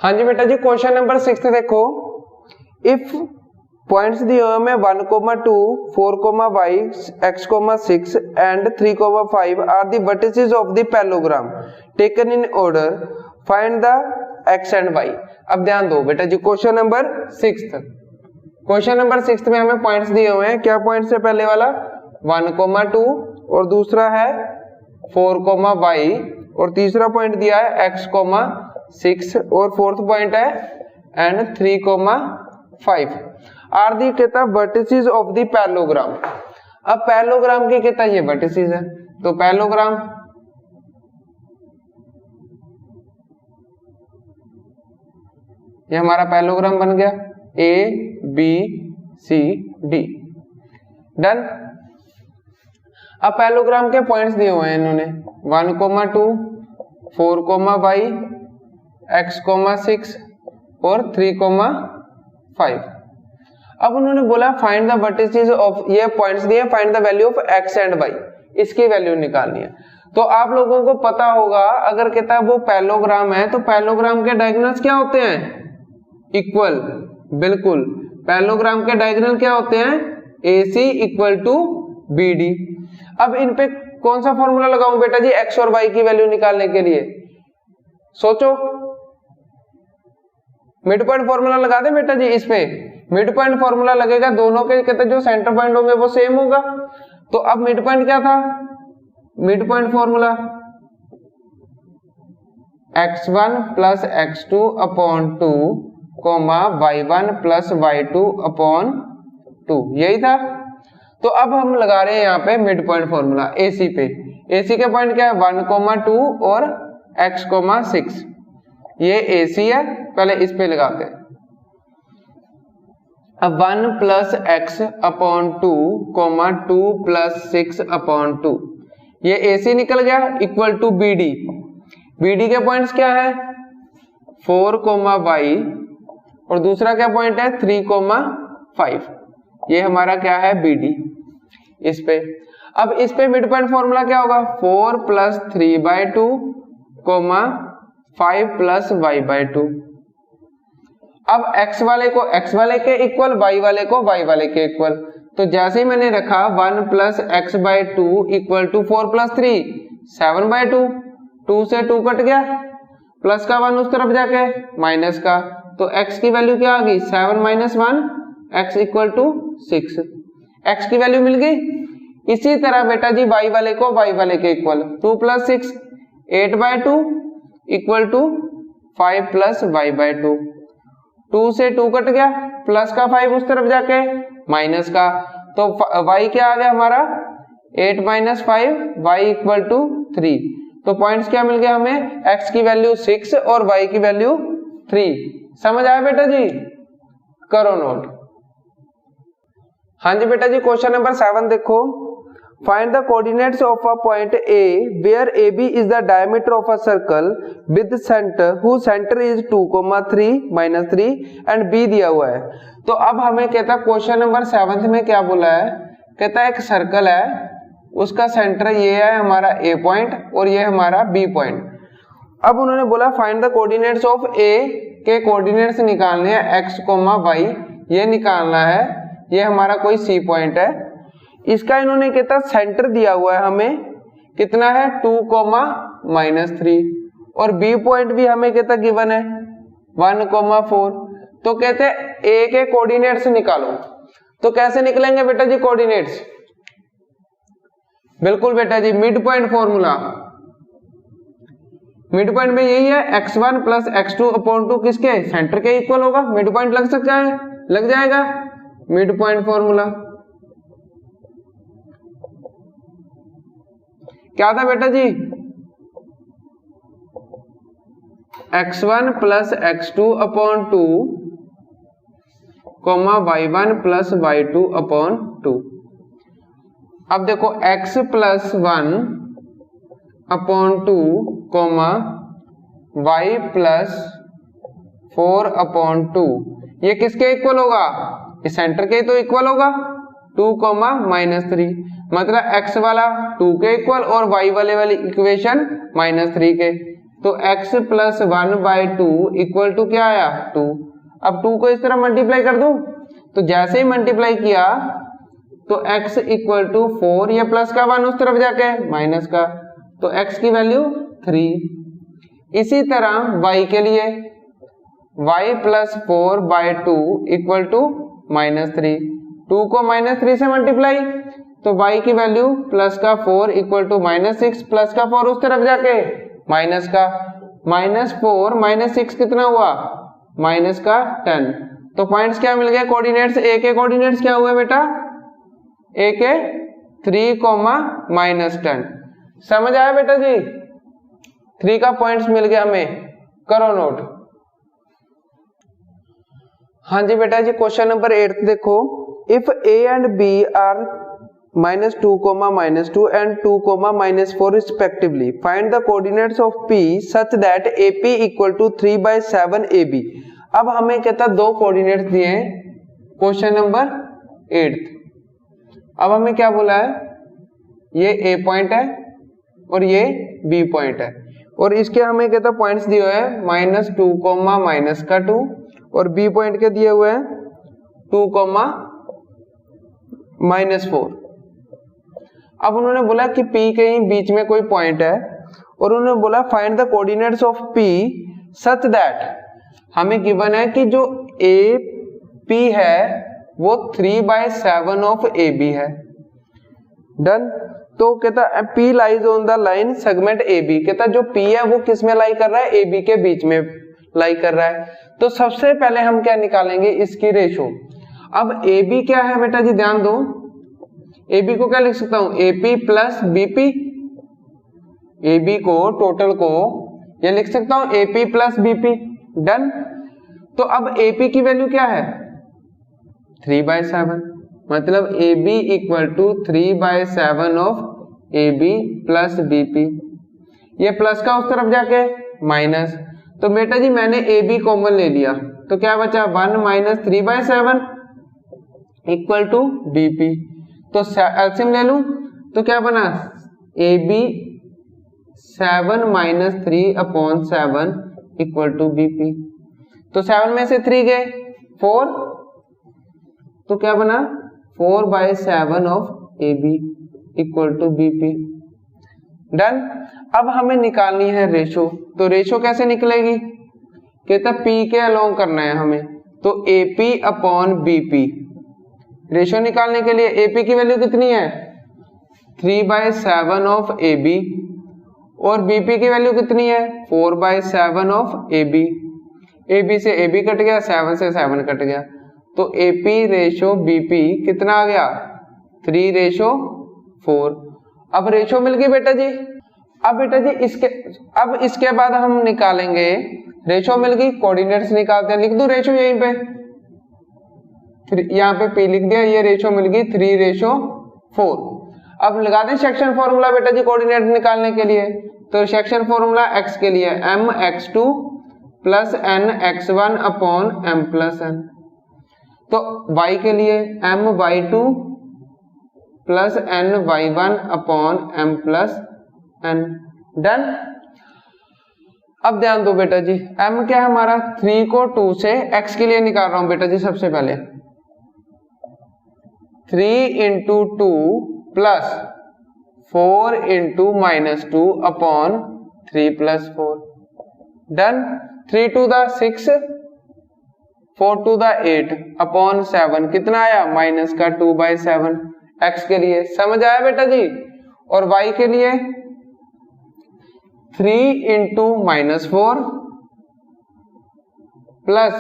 हाँ जी बेटा जी, question number 6 देखो। इफ पॉइंट्स दिए हुए में 1, 2, 4, x, 6 and 3, 5 are the vertices of the parallelogram taken in order, find the x and y। अब ध्यान दो बेटा जी, क्वेश्चन नंबर 6 में हमें पॉइंट्स दिए हुए हैं। क्या पॉइंट्स है? पहले वाला 1, 2 और दूसरा है 4, y और तीसरा पॉइंट दिया है x, 6 और फोर्थ पॉइंट है एंड 3, 5 आर दी कहता वर्टिसेस ऑफ द पैरेललोग्राम। अब पैरेललोग्राम के कहता ये वर्टिसेस है, तो पैरेललोग्राम ये हमारा पैरेललोग्राम बन गया A B C D। Done. अब पैरेललोग्राम के पॉइंट्स दिए हुए हैं इन्होंने 1, 2, 4, y, x, 6 और 3, 5। अब उन्होंने बोला फाइंड द वर्टिसेस ऑफ, ये पॉइंट्स दिए, find the value of x and y, इसकी वैल्यू निकालनी है। तो आप लोगों को पता होगा, अगर कहता है वो पैरेललोग्राम है तो पैरेललोग्राम के डायगोनल्स क्या होते हैं? इक्वल। बिल्कुल, पैरेललोग्राम के डायगोनल क्या होते हैं? AC equal to BD। अब इन पे कौन सा फॉर्मूला लगाऊं बेटा जी x और y की वैल्यू निकालने के लिए? सोचो, मिड पॉइंट फॉर्मूला लगा दे बेटा जी। इस पे मिड पॉइंट फॉर्मूला लगेगा, दोनों के कहते जो सेंटर पॉइंट होंगे वो सेम होगा। तो अब मिड पॉइंट क्या था? Mid point formula x1 plus x2 upon 2, y1 plus y2 upon 2, यही था। तो अब हम लगा रहे हैं यहाँ पे मिड पॉइंट फॉर्मूला AC पे। AC के पॉइंट क्या है? 1, 2 और x, 6। ये AC है, पहले इस पे लगाते हैं। अब 1 plus x upon 2, 2 plus 6 upon 2, ये AC निकल गया इक्वल टू BD। BD के पॉइंट्स क्या है? 4, y और दूसरा क्या पॉइंट है? 3, 5। ये हमारा क्या है? BD। इस पे अब इस पे मिड पॉइंट फॉर्मूला क्या होगा? 4 प्लस 3/2, 5 प्लस y/2। अब x वाले को x वाले के इक्वल, y वाले को y वाले के इक्वल। तो जैसे ही मैंने रखा 1 plus x/2 equal to 4 plus 3 7/2, 2 से 2 कट गया, प्लस का 1 उस तरफ जाके माइनस का, तो x की वैल्यू क्या आ गई? 7 - 1, x इक्वल टू 6। x की वैल्यू मिल गई। इसी तरह बेटा जी y वाले को y वाले के equal, 2 plus 6 8/2 equal to 5 plus y/2, 2 से 2 कट गया, प्लस का 5 उस तरफ जाके माइनस का, तो y क्या आ गया हमारा? 8 - 5, y इक्वल टू 3। तो पॉइंट्स क्या मिल गया हमें? x की वैल्यू 6 और y की वैल्यू 3। समझ आया बेटा जी? करो नोट। हाँ जी बेटा जी, क्वेश्चन नंबर 7 देखो। Find the coordinates of a point A where AB is the diameter of a circle with center whose center is 2, 3, -3 and B दिया हुआ है। तो अब हमें कहता है क्वेश्चन नंबर 7 में क्या बोला है? कहता है एक सर्कल है, उसका सेंटर ये है हमारा A पॉइंट और ये हमारा B पॉइंट। अब उन्होंने बोला find the coordinates of A के कोऑर्डिनेट्स निकालने हैं x, y, ये निकालना है। ये हमारा कोई C पॉइंट है, इसका इन्होंने कहता सेंटर दिया हुआ है हमें, कितना है? 2, -3 और B पॉइंट भी हमें कहता गिवन है 1, 4। तो कहते हैं A के कोऑर्डिनेट्स निकालो। तो कैसे निकलेंगे बेटा जी कोऑर्डिनेट्स? बिल्कुल बेटा जी, mid point formula. Mid point में यही है x1 प्लस x2 अपॉन 2 किसके? सेंटर के इक्वल होगा। मिड पॉइंट लग सकता है, लग जाएगा। मिड पॉइंट फॉर्मूला क्या था बेटा जी? x1 plus x2 upon 2, y1 plus y2 upon 2। अब देखो x plus 1 upon 2, y plus 4 upon 2, ये किसके इक्वल होगा? इस सेंटर के तो इक्वल होगा। 2, -3 मतलब x वाला 2 के इक्वल और y वाले वाली इक्वेशन -3 के। तो x प्लस 1/2 इक्वल टू क्या आया 2। अब 2 को इस तरह मल्टीप्लाई कर दूं, तो जैसे ही मल्टीप्लाई किया तो x इक्वल टू 4, ये प्लस का 1 उस तरफ जाके माइनस का, तो x की वैल्यू 3। इसी तरह y के लिए y प्लस 4/2 इक्वल टू -3, 2 को -3 से मल्टीप्लाई तो y की वैल्यू प्लस का 4 इक्वल टू -6, प्लस का 4 उस तरफ जाके माइनस का, -4 -6 कितना हुआ माइनस का 10। तो पॉइंट्स क्या मिल गए, कोऑर्डिनेट्स, a के कोऑर्डिनेट्स क्या हुए बेटा, a के 3, -10। समझ आया बेटा जी, 3 का पॉइंट्स मिल गया हमें, करो नोट। हाँ जी बेटा जी, क्वेश्चन नंबर 8 देखो, if a and b are -2, -2 and 2, -4 respectively, find the coordinates of p such that AP equal to 3/7 AB। अब हमें कहता दो कोऑर्डिनेट्स दिए हैं क्वेश्चन नंबर 8। अब हमें क्या बोला है, ये A पॉइंट है और ये B पॉइंट है, और इसके हमें कहता पॉइंट्स दिए हुए हैं -2, -2 और B पॉइंट के दिए हुए हैं 2, -4। अब उन्होंने बोला कि P कहीं बीच में कोई पॉइंट है, और उन्होंने बोला find the coordinates of P such that, हमें गिवन है कि जो AP है वो 3/7 ऑफ AB है। डन। तो कहता P lies on the line segment AB, कहता जो P है वो किस में लाई कर रहा है, AB के बीच में लाई कर रहा है। तो सबसे पहले हम क्या निकालेंगे, इसकी रेशो। अब AB क्या है बेटा जी, ध्यान दो, AB को क्या लिख सकता हूं, AP प्लस BP, AB को टोटल को ये लिख सकता हूं AP प्लस BP। डन। तो अब AP की वैल्यू क्या है 3/7, मतलब AB equal to 3/7 of AB plus BP, ये प्लस का उस तरफ जाके माइनस, तो बेटा जी मैंने AB कॉमन ले लिया, तो क्या बचा 1 - 3/7 इक्वल टू BP। तो एलसीएम ले लूं तो क्या बना, AB 7 - 3/7 इक्वल टू BP। तो 7 में से 3 गए 4, तो क्या बना 4/7 of AB equal to BP। Done. अब हमें निकालनी है रेशो, तो रेशो कैसे निकलेगी, कहता P के अलोंग करना है हमें, तो AP अपॉन BP। रेशो निकालने के लिए AP की वैल्यू कितनी है 3/7 ऑफ AB, और BP की वैल्यू कितनी है 4/7 ऑफ AB। AB से AB कट गया, 7 से 7 कट गया, तो AP रेशो BP कितना आ गया 3/4। अब रेशो मिल गई बेटा जी। अब बेटा जी इसके बाद हम निकालेंगे, रेशो मिल गई, कोऑर्डिनेट्स निकालते हैं, लिख दूं रेशो यहीं पे, यहाँ पे P लिख दिया, ये रेशो मिल गई 3/4। अब लगा दें सेक्शन फॉर्मूला बेटा जी कोऑर्डिनेट निकालने के लिए, तो सेक्शन फॉर्मूला x के लिए mx2 plus nx1 upon m plus n, तो y के लिए my2 plus ny1 upon m plus n। Done. अब ध्यान दो बेटा जी, m क्या है हमारा 3 को 2 से, x के लिए निकाल रहा हूं बेटा जी सबसे पहले, 3 × 2 plus 4 × -2 upon 3 + 4। Done. 3 to the 6, 4 to the 8 upon 7, कितना आया माइनस का 2/7 x के लिए। समझ आया बेटा जी। और y के लिए 3 × -4 प्लस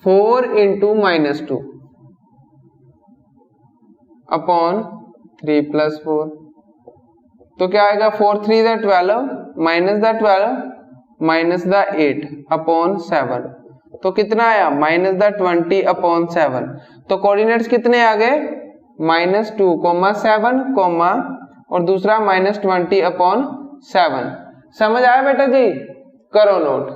4 × -2 अपॉन 3 + 4, तो क्या आएगा 4 3 = 12 minus the 12 minus the 8 upon 7, तो कितना आया -20 अपॉन 7। तो कोऑर्डिनेट्स कितने आ गए -2, 7, और दूसरा -20 अपॉन 7। समझ आया बेटा जी, करो नोट।